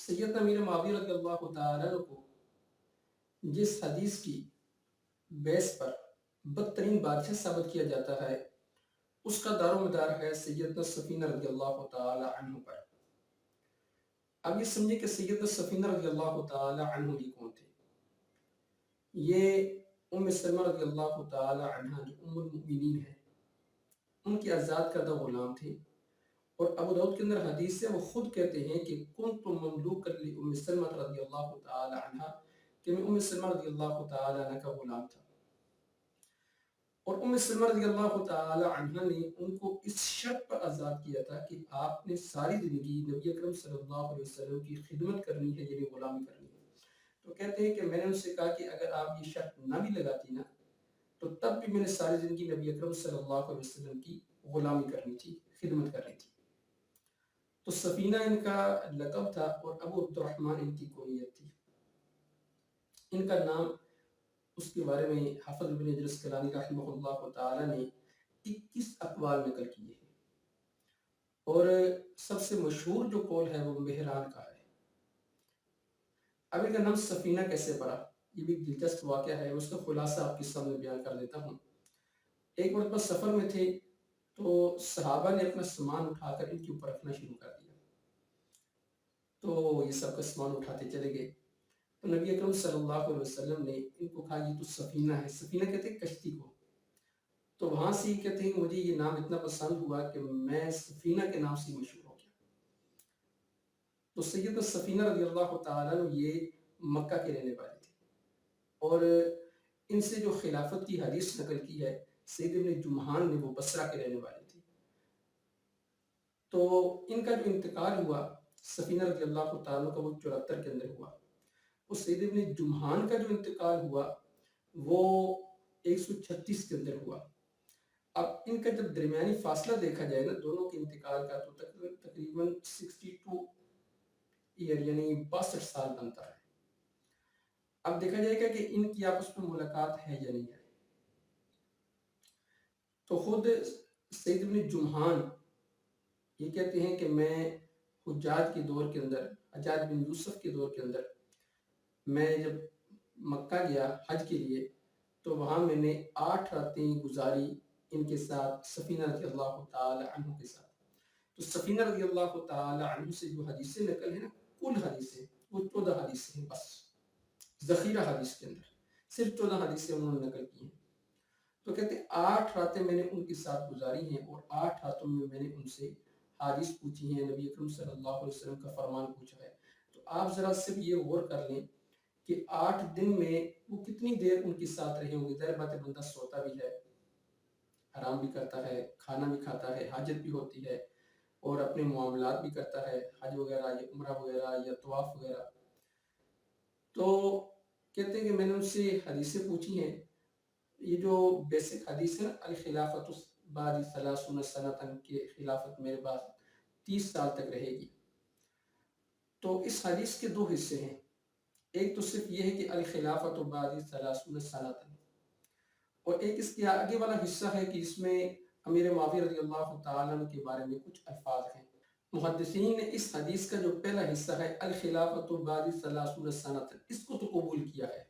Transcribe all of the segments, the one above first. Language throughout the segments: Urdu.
سیدنا امیر معاویہ رضی اللہ تعالیٰ عنہ کو جس حدیث کی بیس پر بدترین بادشاہ ثابت کیا جاتا ہے اس کا دار و مدار ہے سیدنا سفینہ رضی اللہ تعالیٰ عنہ پر۔ اب یہ سمجھے کہ سیدنا سفینہ رضی اللہ تعالیٰ عنہ یہ کون تھے؟ یہ ام سلمہ رضی اللہ تعالیٰ عنہ جو ام المؤمنین ہے، ان کے آزاد کردہ غلام تھے، اور ابو داؤد کے اندر حدیث ہے، وہ خود کہتے ہیں کہ کنت مملوکا لام سلمہ رضی اللہ تعالیٰ عنہ، کہ میں ام سلمہ رضی اللہ تعالیٰ عنہ کا غلام تھا، اور ام سلمہ رضی اللہ تعالیٰ عنہ نے ان کو اس شرط پر آزاد کیا تھا کہ آپ نے ساری زندگی نبی اکرم صلی اللہ علیہ وسلم کی خدمت کرنی ہے، یعنی غلامی کرنی ہے۔ تو کہتے ہیں کہ میں نے ان سے کہا کہ اگر آپ یہ شرط نہ بھی لگاتی نا تو تب بھی میں نے ساری زندگی نبی اکرم صلی اللہ علیہ وسلم کی غلامی کرنی تھی، خدمت کرنی تھی۔ تو سفینہ ان کا لقب تھا اور ابو عبد الرحمن ان کی کنیت تھی۔ ان کا نام، اس کے بارے میں حافظ ابن حجر اسقلانی رحمہ اللہ تعالی نے 21 اقوال نقل کیے ہیں، اور سب سے مشہور جو قول ہے وہ مہران کا ہے۔ اب ان کا نام سفینہ کیسے پڑا، یہ بھی دلچسپ واقعہ ہے، اس کا خلاصہ آپ کے سامنے بیان کر دیتا ہوں۔ ایک مرتبہ سفر میں تھے تو صحابہ نے اپنا سامان اٹھا کر ان کے اوپر رکھنا شروع کر دیا، تو یہ سب کا سامان اٹھاتے چلے گئے، تو نبی اکرم صلی اللہ علیہ وسلم نے ان کو کہا یہ تو سفینہ ہے۔ سفینہ کہتے ہیں کشتی کو، تو وہاں سے کہتے ہیں مجھے یہ نام اتنا پسند ہوا کہ میں سفینہ کے نام سے مشہور ہو گیا۔ تو سیدنا سفینہ رضی اللہ تعالیٰ عنہ یہ مکہ کے رہنے والے تھے، اور ان سے جو خلافت کی حدیث نقل کی ہے سید ابن جمحان نے، وہ بصرہ کے رہنے والے تھے۔ تو ان کا جو انتقال ہوا سفینہ رضی اللہ تعالیٰ کا، وہ 74 کے اندر ہوا، اور سید ابن جمحان کا جو انتقال ہوا وہ 136 کے اندر ہوا۔ اب ان کا جب درمیانی فاصلہ دیکھا جائے نا دونوں کے انتقال کا، تو تقریباً 62 ایئر یعنی 62 سال بنتا ہے۔ اب دیکھا جائے گا کہ ان کی آپس میں ملاقات ہے یا نہیں ہے۔ تو خود سید ابن جمحان یہ کہتے ہیں کہ میں حجاج کے دور کے اندر، حجاج بن یوسف کے دور کے اندر، میں جب مکہ گیا حج کے لیے تو وہاں میں نے 8 راتیں گزاری ان کے ساتھ، سفینہ رضی اللہ تعالی عنہ کے ساتھ۔ تو سفینہ رضی اللہ تعالی عنہ سے جو حدیثیں نقل ہیں نا، کل حدیثیں وہ 14 حدیثیں ہیں، بس ذخیرہ حدیث کے اندر صرف 14 حدیثیں انہوں نے نقل کی ہیں۔ تو کہتے ہیں 8 راتیں میں نے ان کے ساتھ گزاری ہیں، اور 8 راتوں میں نے ان سے حدیث پوچھی ہیں، نبی اکرم صلی اللہ علیہ وسلم کا فرمان پوچھا ہے۔ تو آپ ذرا صرف یہ غور کر لیں کہ 8 دن میں وہ کتنی دیر ان کے ساتھ رہے ہوں گے۔ ظاہر بات ہے بندہ سوتا بھی ہے، آرام بھی کرتا ہے، کھانا بھی کھاتا ہے، حاجت بھی ہوتی ہے، اور اپنے معاملات بھی کرتا ہے، حج وغیرہ یا عمرہ وغیرہ یا طواف وغیرہ۔ تو کہتے ہیں کہ میں نے ان سے حدیثیں پوچھی ہیں، یہ جو بیسک حدیث ہے نا، الخلافت بعد 30 سنۃ، کے خلافت میرے پاس 30 سال تک رہے گی۔ تو اس حدیث کے 2 حصے ہیں، ایک تو صرف یہ ہے کہ الخلافت بعد 30 سنۃ، اور ایک اس کے آگے والا حصہ ہے کہ اس میں امیر معاویہ رضی اللہ تعالیٰ عنہ کے بارے میں کچھ الفاظ ہیں۔ محدثین نے اس حدیث کا جو پہلا حصہ ہے الخلافت بعد 30 سنۃ، اس کو تو قبول کیا ہے،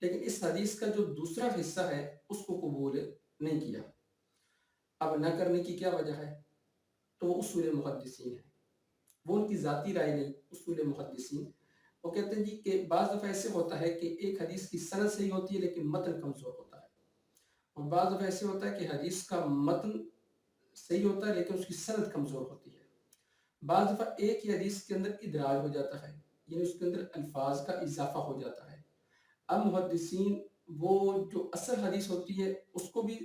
لیکن اس حدیث کا جو دوسرا حصہ ہے اس کو قبول نہیں کیا۔ اب نہ کرنے کی کیا وجہ ہے؟ تو وہ اصول محدثین ہے، وہ ان کی ذاتی رائے نہیں، اصول محدثین۔ وہ کہتے ہیں جی کہ بعض دفعہ ایسے ہوتا ہے کہ ایک حدیث کی سند صحیح ہوتی ہے لیکن متن کمزور ہوتا ہے، اور بعض دفعہ ایسے ہوتا ہے کہ حدیث کا متن صحیح ہوتا ہے لیکن اس کی سند کمزور ہوتی ہے۔ بعض دفعہ ایک ہی حدیث کے اندر ادراج ہو جاتا ہے، یعنی اس کے اندر الفاظ کا اضافہ ہو جاتا ہے۔ اب محدثین وہ جو اصل حدیث ہوتی ہے اس کو بھی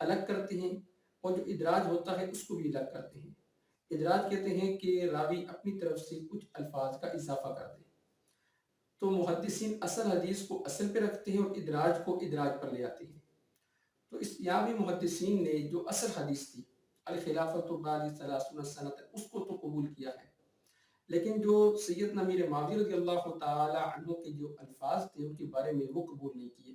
الگ کرتے ہیں، اور جو ادراج ہوتا ہے اس کو بھی الگ کرتے ہیں۔ ادراج کہتے ہیں کہ راوی اپنی طرف سے کچھ الفاظ کا اضافہ کر دے۔ تو محدثین اصل حدیث کو اصل پہ رکھتے ہیں اور ادراج کو ادراج پر لے آتے ہیں۔ تو اس یہاں بھی محدثین نے جو اصل حدیث تھی الخلافت بعد 30 سنۃ، اس کو تو قبول کیا ہے، لیکن جو سیدنا امیر معاویہ رضی اللہ تعالی عنہ کے جو الفاظ تھے ان کے بارے میں وہ قبول نہیں کیے۔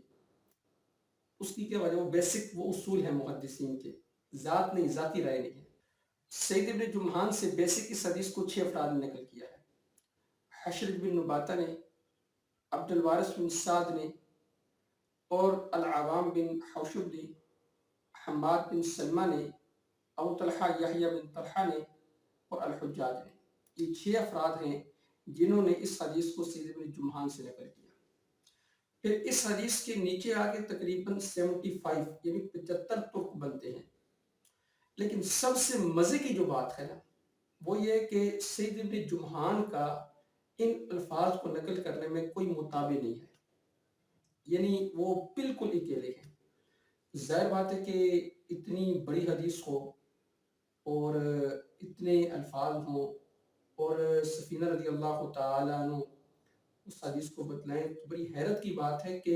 اس کی کیا وجہ؟ وہ بیسک وہ اصول ہیں محدثین کے، ذات نہیں، ذاتی رائے نہیں ہے۔ سید ابن جمحان سے بیسک اس حدیث کو 6 افراد نے نقل کیا ہے۔ حشرج بن نباتہ نے، عبد الوارث بن سعد نے، اور العوام بن حوشب نے، حماد بن سلمہ نے، ابو طلحہ یحییٰ بن طلحہ نے، اور الحجاج نے۔ یہ 6 افراد ہیں جنہوں نے اس حدیث کو سید ابن جمحان سے نقل کیا۔ پھر اس حدیث کے نیچے آگے تقریباً 75 یعنی 75 ترک بنتے ہیں، لیکن سب سے مزے کی جو بات ہے نا وہ یہ کہ سید ابن جمحان کا ان الفاظ کو نقل کرنے میں کوئی متابع نہیں ہے، یعنی وہ بالکل اکیلے ہیں۔ ظاہر بات ہے کہ اتنی بڑی حدیث ہو اور اتنے الفاظ ہوں اور سفینہ رضی اللہ تعالیٰ عنہ اس حدیث کو بتلائیں تو بڑی حیرت کی بات ہے کہ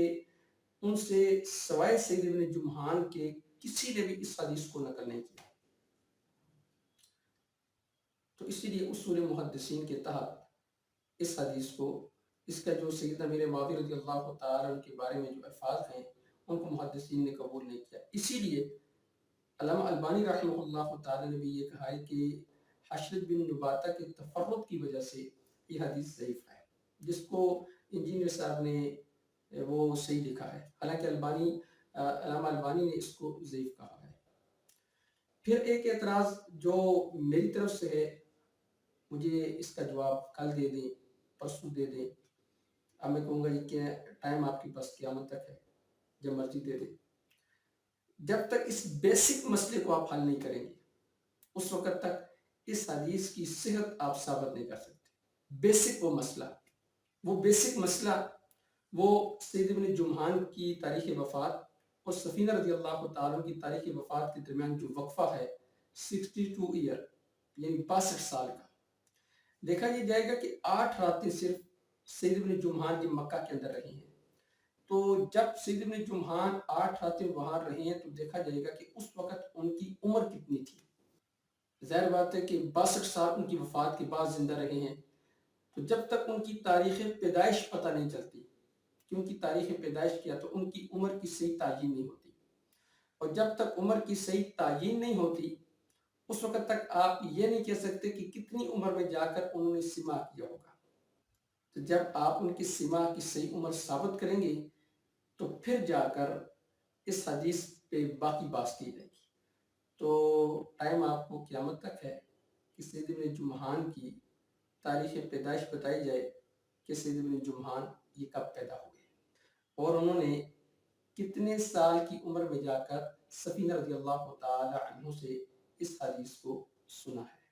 ان سے سوائے سید ابن جمحان کے کسی نے بھی اس حدیث کو نقل نہیں کیا۔ تو اسی لیے اصول محدثین کے تحت اس حدیث کو، اس کا جو سیدنا امیر معاویہ رضی اللہ تعالیٰ عنہ کے بارے میں جو الفاظ ہیں ان کو محدثین نے قبول نہیں کیا۔ اسی لیے علامہ البانی رحمہ اللہ تعالیٰ نے بھی یہ کہا ہے کہ حشرج بن نباتہ کے تفرد کی وجہ سے یہ حدیث ضعیف ہے، جس کو انجینئر صاحب نے وہ صحیح لکھا ہے، حالانکہ علامہ البانی نے اس کو ضعیف کہا ہے۔ پھر ایک اعتراض جو میری طرف سے ہے، مجھے اس کا جواب کل دے دیں، پرسوں دے دیں، اب میں کہوں گا یہ کہ ٹائم آپ کے پاس قیامت تک ہے، جب مرضی دے دیں۔ جب تک اس بیسک مسئلے کو آپ حل نہیں کریں گے اس وقت تک اس حدیث کی صحت آپ ثابت نہیں کر سکتے۔ بیسک بیسک مسئلہ وہ سید ابن جمحان کی تاریخ وفات اور سفینہ رضی اللہ تعالیٰ کی تاریخ وفات کے درمیان جو وقفہ ہے 62 ایئر یعنی 62 سال کا، دیکھا یہ جائے گا کہ 8 راتیں صرف سید ابن جمحان کی مکہ کے اندر رہی ہیں۔ تو جب سید ابن جمحان 8 راتیں وہاں رہے ہیں تو دیکھا جائے گا کہ اس وقت ان کی عمر کتنی تھی۔ ظاہر بات ہے کہ 62 سال ان کی وفات کے بعد زندہ رہے ہیں، تو جب تک ان کی تاریخ پیدائش پتہ نہیں چلتی کہ ان کی تاریخ پیدائش کیا تو ان کی عمر کی صحیح تعیین نہیں ہوتی، اور جب تک عمر کی صحیح تعیین نہیں ہوتی اس وقت تک آپ یہ نہیں کہہ سکتے کہ کتنی عمر میں جا کر انہوں نے سماع کیا ہوگا۔ تو جب آپ ان کی سماع کی صحیح عمر ثابت کریں گے تو پھر جا کر اس حدیث پہ باقی بات کی جائے گی۔ تو ٹائم آپ کو قیامت تک ہے کہ سید ابن جمحان کی تاریخ پیدائش بتائی جائے کہ سید ابن جمحان یہ کب پیدا ہوئے اور انہوں نے کتنے سال کی عمر میں جا کر سفینہ رضی اللہ تعالی عنہ سے اس حدیث کو سنا ہے۔